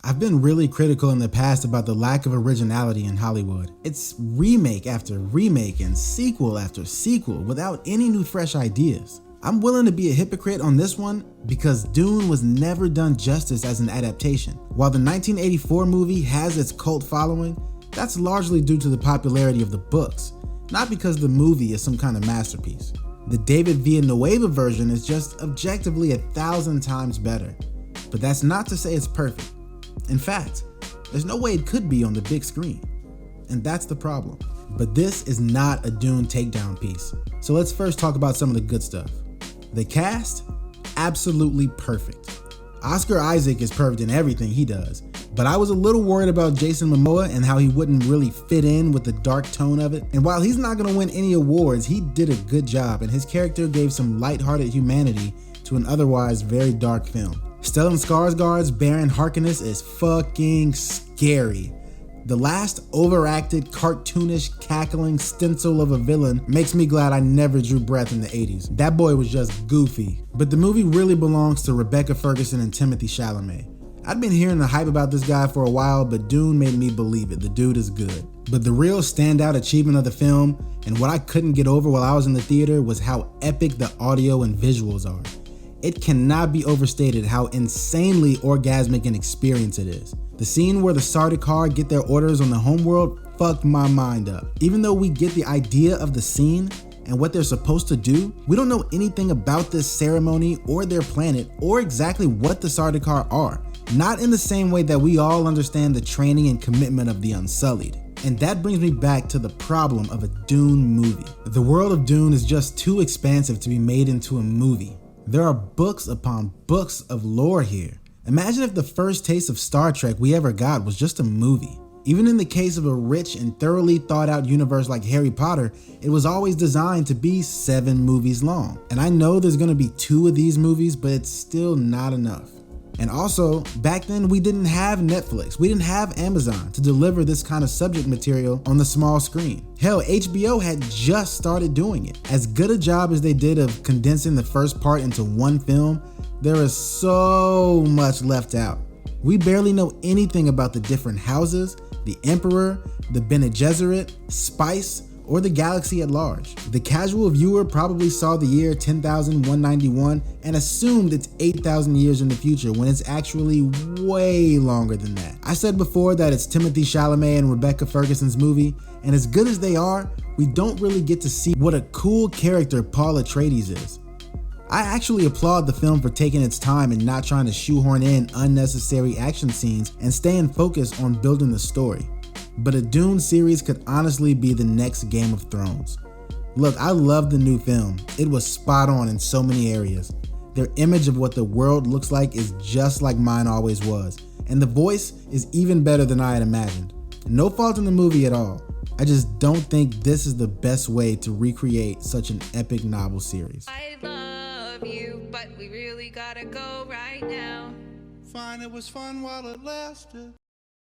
I've been really critical in the past about the lack of originality in Hollywood. It's remake after remake and sequel after sequel without any new fresh ideas. I'm willing to be a hypocrite on this one because Dune was never done justice as an adaptation. While the 1984 movie has its cult following, that's largely due to the popularity of the books, not because the movie is some kind of masterpiece. The David Villanueva version is just objectively 1,000 times better, but that's not to say it's perfect. In fact, there's no way it could be on the big screen, and that's the problem. But this is not a Dune takedown piece, so let's first talk about some of the good stuff. The cast? Absolutely perfect. Oscar Isaac is perfect in everything he does, but I was a little worried about Jason Momoa and how he wouldn't really fit in with the dark tone of it. And while he's not going to win any awards, he did a good job, and his character gave some lighthearted humanity to an otherwise very dark film. Stellan Skarsgård's Baron Harkonnen is fucking scary. The last overacted, cartoonish, cackling stencil of a villain makes me glad I never drew breath in the 80s. That boy was just goofy. But the movie really belongs to Rebecca Ferguson and Timothée Chalamet. I'd been hearing the hype about this guy for a while, but Dune made me believe it. The dude is good. But the real standout achievement of the film, and what I couldn't get over while I was in the theater, was how epic the audio and visuals are. It cannot be overstated how insanely orgasmic an experience it is. The scene where the Sardaukar get their orders on the homeworld fucked my mind up. Even though we get the idea of the scene and what they're supposed to do, we don't know anything about this ceremony or their planet or exactly what the Sardaukar are. Not in the same way that we all understand the training and commitment of the Unsullied. And that brings me back to the problem of a Dune movie. The world of Dune is just too expansive to be made into a movie. There are books upon books of lore here. Imagine if the first taste of Star Trek we ever got was just a movie. Even in the case of a rich and thoroughly thought out universe like Harry Potter, it was always designed to be 7 movies long. And I know there's gonna be 2 of these movies, but it's still not enough. And also, back then we didn't have Netflix, we didn't have Amazon to deliver this kind of subject material on the small screen. Hell, HBO had just started doing it. As good a job as they did of condensing the first part into one film, there is so much left out. We barely know anything about the different houses, the Emperor, the Bene Gesserit, Spice, or the galaxy at large. The casual viewer probably saw the year 10,191 and assumed it's 8,000 years in the future when it's actually way longer than that. I said before that it's Timothée Chalamet and Rebecca Ferguson's movie, and as good as they are, we don't really get to see what a cool character Paul Atreides is. I actually applaud the film for taking its time and not trying to shoehorn in unnecessary action scenes and staying focused on building the story. But a Dune series could honestly be the next Game of Thrones. Look, I love the new film. It was spot on in so many areas. Their image of what the world looks like is just like mine always was, and the voice is even better than I had imagined. No fault in the movie at all. I just don't think this is the best way to recreate such an epic novel series. I love you, but we really gotta go right now. Fine, it was fun while it lasted.